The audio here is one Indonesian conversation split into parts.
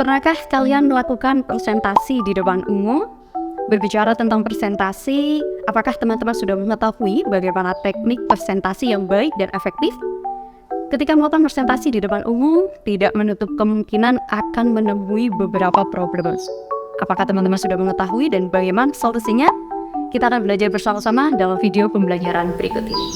Pernahkah kalian melakukan presentasi di depan umum? Berbicara tentang presentasi, apakah teman-teman sudah mengetahui bagaimana teknik presentasi yang baik dan efektif? Ketika melakukan presentasi di depan umum, tidak menutup kemungkinan akan menemui beberapa problem. Apakah teman-teman sudah mengetahui dan bagaimana solusinya? Kita akan belajar bersama-sama dalam video pembelajaran berikut ini.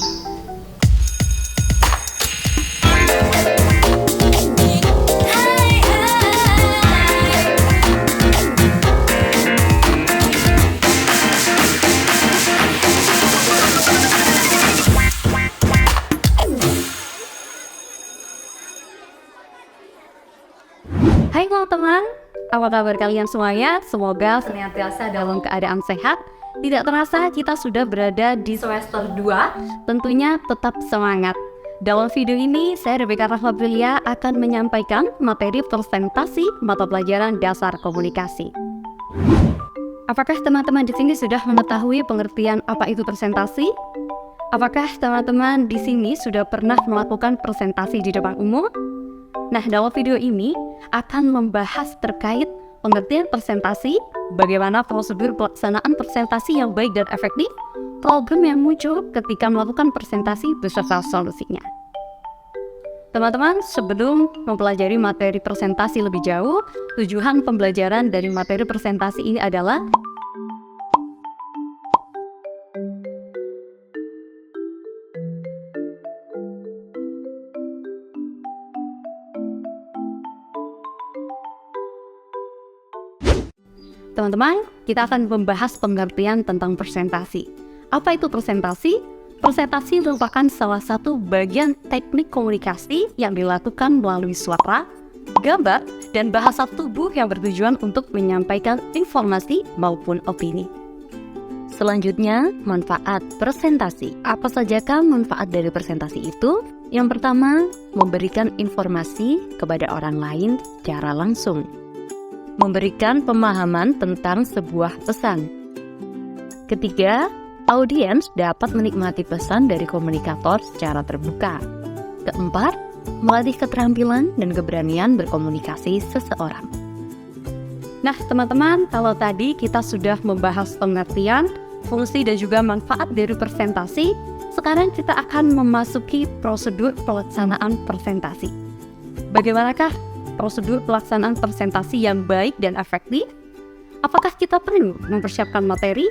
Hai teman-teman, apa kabar kalian semuanya? Semoga senantiasa dalam keadaan sehat. Tidak terasa kita sudah berada di semester 2, tentunya tetap semangat. Dalam video ini, saya Rebecca Rahmabrilia akan menyampaikan materi presentasi mata pelajaran dasar komunikasi. Apakah teman-teman di sini sudah mengetahui pengertian apa itu presentasi? Apakah teman-teman di sini sudah pernah melakukan presentasi di depan umum? Nah, dalam video ini akan membahas terkait pengertian presentasi, bagaimana prosedur pelaksanaan presentasi yang baik dan efektif, problem yang muncul ketika melakukan presentasi beserta solusinya. Teman-teman, sebelum mempelajari materi presentasi lebih jauh, tujuan pembelajaran dari materi presentasi ini adalah teman-teman, kita akan membahas pengertian tentang presentasi. Apa itu presentasi? Presentasi merupakan salah satu bagian teknik komunikasi yang dilakukan melalui suara, gambar, dan bahasa tubuh yang bertujuan untuk menyampaikan informasi maupun opini. Selanjutnya, manfaat presentasi. Apa sajakah manfaat dari presentasi itu? Yang pertama, memberikan informasi kepada orang lain secara langsung. Memberikan pemahaman tentang sebuah pesan. Ketiga, audiens dapat menikmati pesan dari komunikator secara terbuka. Keempat, melatih keterampilan dan keberanian berkomunikasi seseorang. Nah, teman-teman, kalau tadi kita sudah membahas pengertian, fungsi dan juga manfaat dari presentasi, sekarang kita akan memasuki prosedur pelaksanaan presentasi. Bagaimanakah prosedur pelaksanaan presentasi yang baik dan efektif? Apakah kita perlu mempersiapkan materi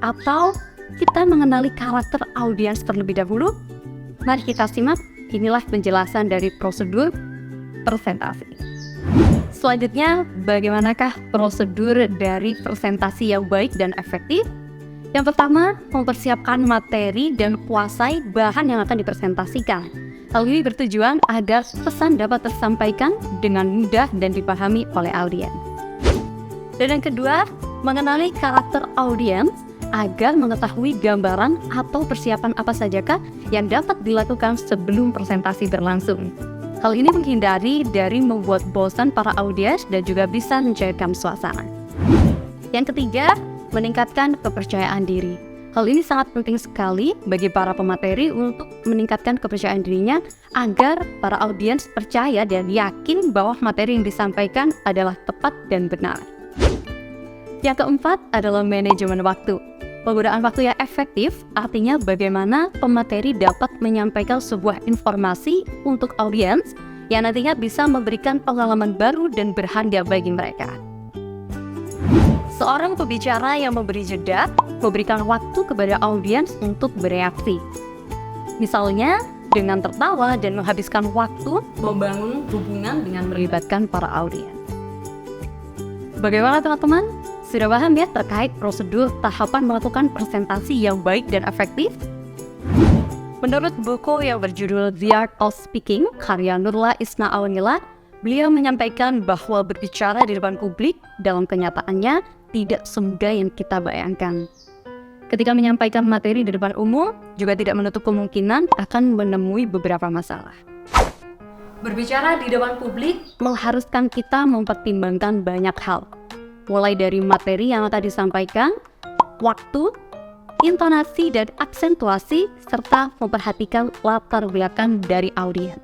atau kita mengenali karakter audiens terlebih dahulu? Mari kita simak, inilah penjelasan dari prosedur presentasi. Selanjutnya, bagaimanakah prosedur dari presentasi yang baik dan efektif? Yang pertama, mempersiapkan materi dan kuasai bahan yang akan dipresentasikan. Hal ini bertujuan agar pesan dapat tersampaikan dengan mudah dan dipahami oleh audiens. Dan yang kedua, mengenali karakter audiens agar mengetahui gambaran atau persiapan apa sajakah yang dapat dilakukan sebelum presentasi berlangsung. Hal ini menghindari dari membuat bosan para audiens dan juga bisa mencairkan suasana. Yang ketiga, meningkatkan kepercayaan diri. Hal ini sangat penting sekali bagi para pemateri untuk meningkatkan kepercayaan dirinya agar para audiens percaya dan yakin bahwa materi yang disampaikan adalah tepat dan benar. Yang keempat adalah manajemen waktu. Penggunaan waktu yang efektif artinya bagaimana pemateri dapat menyampaikan sebuah informasi untuk audiens yang nantinya bisa memberikan pengalaman baru dan berharga bagi mereka. Seorang pembicara yang memberi jeda, memberikan waktu kepada audiens untuk bereaksi. Misalnya, dengan tertawa dan menghabiskan waktu membangun hubungan dengan melibatkan para audiens. Bagaimana teman-teman? Sudah paham ya terkait prosedur tahapan melakukan presentasi yang baik dan efektif? Menurut buku yang berjudul The Art of Speaking, karya Nurullah Isna Awanila, beliau menyampaikan bahwa berbicara di depan publik dalam kenyataannya tidak semudah yang kita bayangkan. Ketika menyampaikan materi di depan umum, juga tidak menutup kemungkinan akan menemui beberapa masalah. Berbicara di depan publik mengharuskan kita mempertimbangkan banyak hal, mulai dari materi yang akan disampaikan, waktu, intonasi dan aksentuasi, serta memperhatikan latar belakang dari audiens.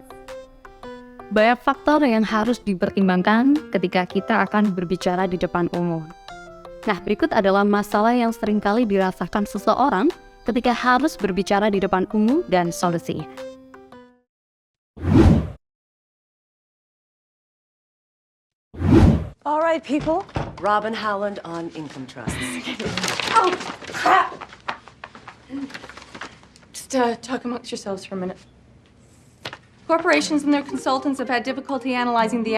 banyak faktor yang harus dipertimbangkan ketika kita akan berbicara di depan umum. Nah, berikut adalah masalah yang seringkali dirasakan seseorang ketika harus berbicara di depan umum dan solusinya. All right, people. Robin Howland on income trusts. Oh, crap! Just talk amongst yourselves for a minute. Corporations and their consultants have had difficulty analyzing the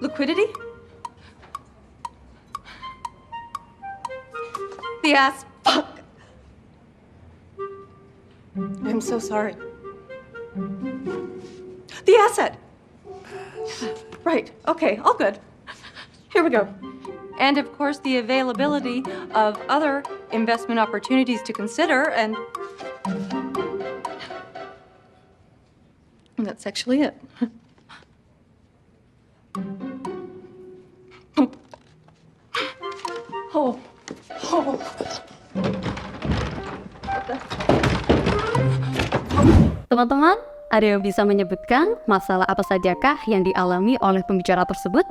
liquidity? Fuck. I'm so sorry. The asset. Right, okay, all good. Here we go. And of course, the availability of other investment opportunities to consider, and that's actually it. Oh. Teman-teman, ada yang bisa menyebutkan masalah apa sajakah yang dialami oleh pembicara tersebut?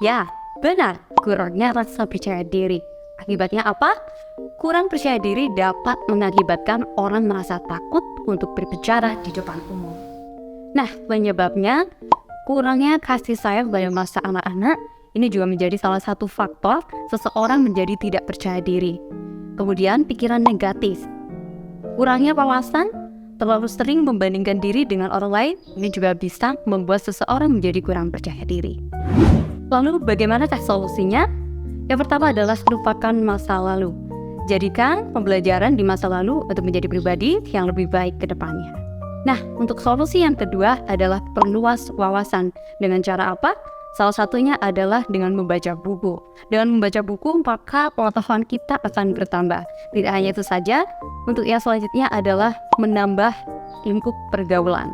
Ya, benar, kurangnya rasa percaya diri. Akibatnya apa? Kurang percaya diri dapat mengakibatkan orang merasa takut untuk berbicara di depan umum. Nah, penyebabnya kurangnya kasih sayang pada masa anak-anak ini juga menjadi salah satu faktor seseorang menjadi tidak percaya diri. Kemudian pikiran negatif, kurangnya wawasan, terlalu sering membandingkan diri dengan orang lain, ini juga bisa membuat seseorang menjadi kurang percaya diri. Lalu bagaimanakah solusinya? Yang pertama adalah lupakan masa lalu. Jadikan pembelajaran di masa lalu untuk menjadi pribadi yang lebih baik ke depannya. Nah, untuk solusi yang kedua adalah perluas wawasan. Dengan cara apa? Salah satunya adalah dengan membaca buku. Dengan membaca buku, maka pengetahuan kita akan bertambah. Tidak hanya itu saja, untuk yang selanjutnya adalah menambah lingkup pergaulan.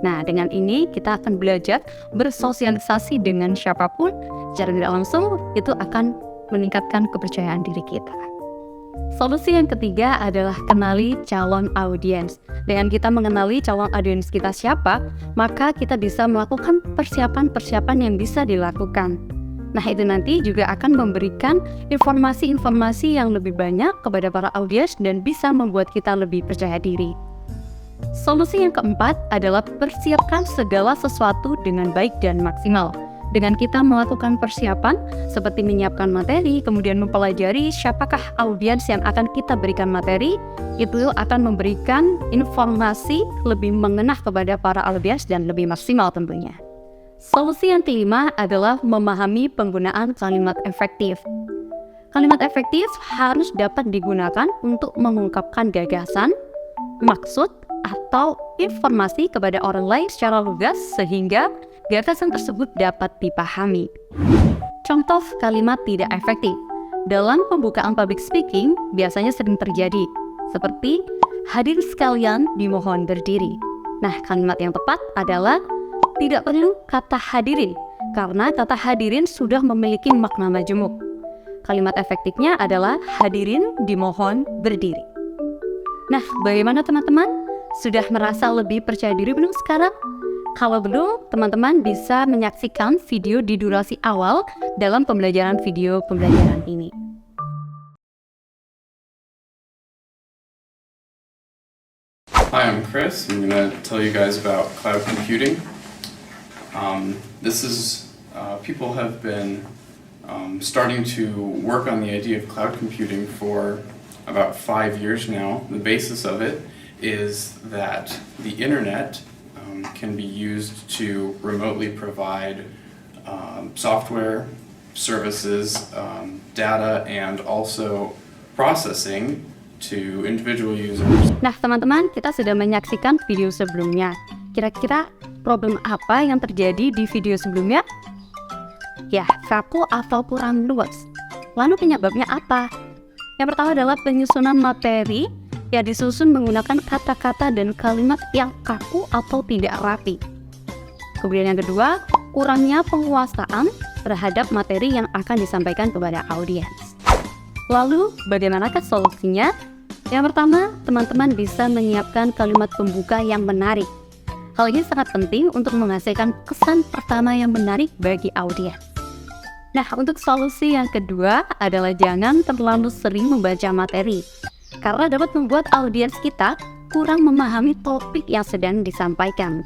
Nah, dengan ini kita akan belajar bersosialisasi dengan siapapun. Secara tidak langsung, itu akan meningkatkan kepercayaan diri kita. Solusi yang ketiga adalah kenali calon audiens. Dengan kita mengenali calon audiens kita siapa, maka kita bisa melakukan persiapan-persiapan yang bisa dilakukan. Nah, itu nanti juga akan memberikan informasi-informasi yang lebih banyak kepada para audiens dan bisa membuat kita lebih percaya diri. Solusi yang keempat adalah persiapkan segala sesuatu dengan baik dan maksimal. Dengan kita melakukan persiapan seperti menyiapkan materi, kemudian mempelajari siapakah audiens yang akan kita berikan materi, itu akan memberikan informasi lebih mengenah kepada para audiens dan lebih maksimal tentunya. Solusi yang kelima adalah memahami penggunaan kalimat efektif. Kalimat efektif harus dapat digunakan untuk mengungkapkan gagasan, maksud, atau informasi kepada orang lain secara lugas sehingga gagasan tersebut dapat dipahami. Contoh kalimat tidak efektif. Dalam pembukaan public speaking biasanya sering terjadi, seperti hadirin sekalian dimohon berdiri. Nah, kalimat yang tepat adalah tidak perlu kata hadirin, karena kata hadirin sudah memiliki makna majemuk. Kalimat efektifnya adalah hadirin dimohon berdiri. Nah, bagaimana teman-teman? Sudah merasa lebih percaya diri belum sekarang? Kalau belum, teman-teman bisa menyaksikan video di durasi awal dalam pembelajaran video pembelajaran ini. Hi, I'm Chris. I'm going to tell you guys about cloud computing. People have been starting to work on the idea of cloud computing for about 5 years now. The basis of it is that the internet can be used to remotely provide software, services, data, and also processing to individual users. Nah, teman-teman, kita sudah menyaksikan video sebelumnya. Kira-kira problem apa yang terjadi di video sebelumnya? Ya, kaku atau kurang luas. Lalu penyebabnya apa? Yang pertama adalah penyusunan materi yang disusun menggunakan kata-kata dan kalimat yang kaku atau tidak rapi. Kemudian yang kedua, kurangnya penguasaan terhadap materi yang akan disampaikan kepada audiens. Lalu, bagaimanakah solusinya? Yang pertama, teman-teman bisa menyiapkan kalimat pembuka yang menarik. Hal ini sangat penting untuk menghasilkan kesan pertama yang menarik bagi audiens. Nah, untuk solusi yang kedua adalah jangan terlalu sering membaca materi, karena dapat membuat audiens kita kurang memahami topik yang sedang disampaikan.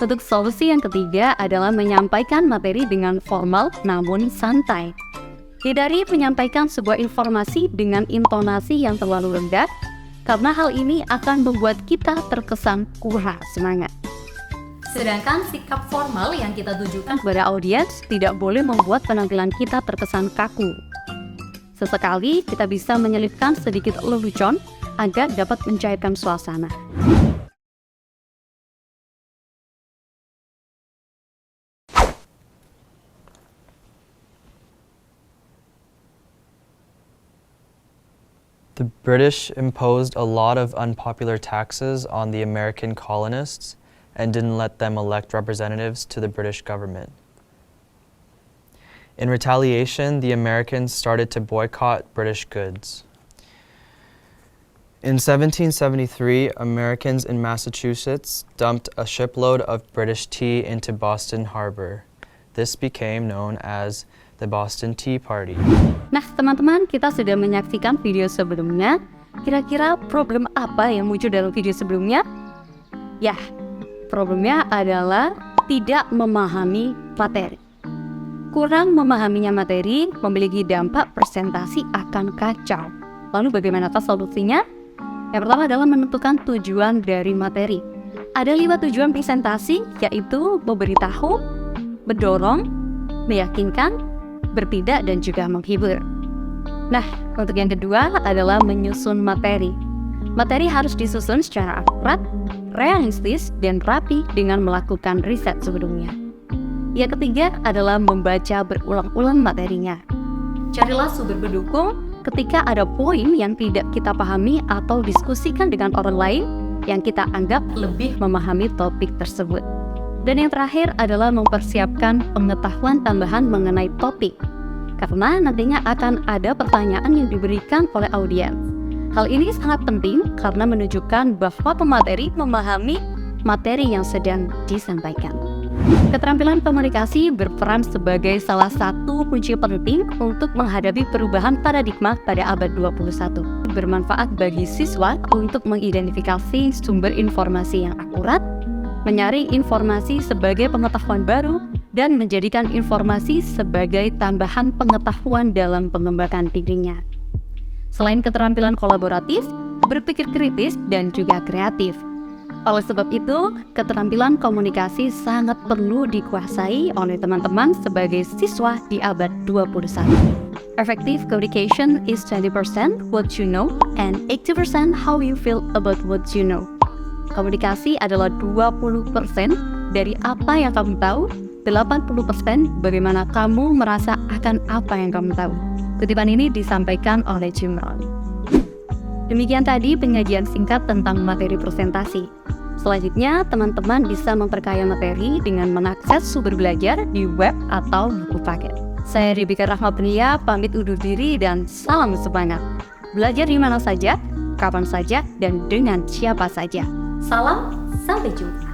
Untuk solusi yang ketiga adalah menyampaikan materi dengan formal namun santai. Hindari menyampaikan sebuah informasi dengan intonasi yang terlalu rendah, karena hal ini akan membuat kita terkesan kurang semangat. Sedangkan sikap formal yang kita tujukan kepada audiens tidak boleh membuat penampilan kita terkesan kaku. Sesekali kita bisa menyelipkan sedikit lelucon agar dapat mencairkan suasana. The British imposed a lot of unpopular taxes on the American colonists and didn't let them elect representatives to the British government. In retaliation, the Americans started to boycott British goods. In 1773, Americans in Massachusetts dumped a shipload of British tea into Boston Harbor. This became known as the Boston Tea Party. Nah, teman-teman, kita sudah menyaksikan video sebelumnya. Kira-kira problem apa yang muncul dalam video sebelumnya? Ya, problemnya adalah tidak memahami materi. Kurang memahaminya materi memiliki dampak presentasi akan kacau. Lalu bagaimanakah solusinya? Yang pertama adalah menentukan tujuan dari materi. Ada 5 tujuan presentasi, yaitu memberitahu, mendorong, meyakinkan, bertindak, dan juga menghibur. Nah, untuk yang kedua adalah menyusun materi. Materi harus disusun secara akurat, realistis, dan rapi dengan melakukan riset sebelumnya. Yang ketiga adalah membaca berulang-ulang materinya. Carilah sumber pendukung ketika ada poin yang tidak kita pahami atau diskusikan dengan orang lain yang kita anggap lebih memahami topik tersebut. Dan yang terakhir adalah mempersiapkan pengetahuan tambahan mengenai topik, karena nantinya akan ada pertanyaan yang diberikan oleh audiens. Hal ini sangat penting karena menunjukkan bahwa pemateri memahami materi yang sedang disampaikan. Keterampilan komunikasi berperan sebagai salah satu kunci penting untuk menghadapi perubahan paradigma pada abad 21. Bermanfaat bagi siswa untuk mengidentifikasi sumber informasi yang akurat, menyaring informasi sebagai pengetahuan baru, dan menjadikan informasi sebagai tambahan pengetahuan dalam pengembangan dirinya. Selain keterampilan kolaboratif, berpikir kritis, dan juga kreatif. Oleh sebab itu, keterampilan komunikasi sangat perlu dikuasai oleh teman-teman sebagai siswa di abad 21. Effective communication is 20% what you know and 80% how you feel about what you know. Komunikasi adalah 20% dari apa yang kamu tahu, 80% bagaimana kamu merasa akan apa yang kamu tahu. Kutipan ini disampaikan oleh Jim Rohn. Demikian tadi penyajian singkat tentang materi presentasi. Selanjutnya, teman-teman bisa memperkaya materi dengan mengakses sumber belajar di web atau buku paket. Saya Rebecca Rahmapria, pamit undur diri dan salam semangat. Belajar di mana saja, kapan saja, dan dengan siapa saja. Salam, sampai jumpa.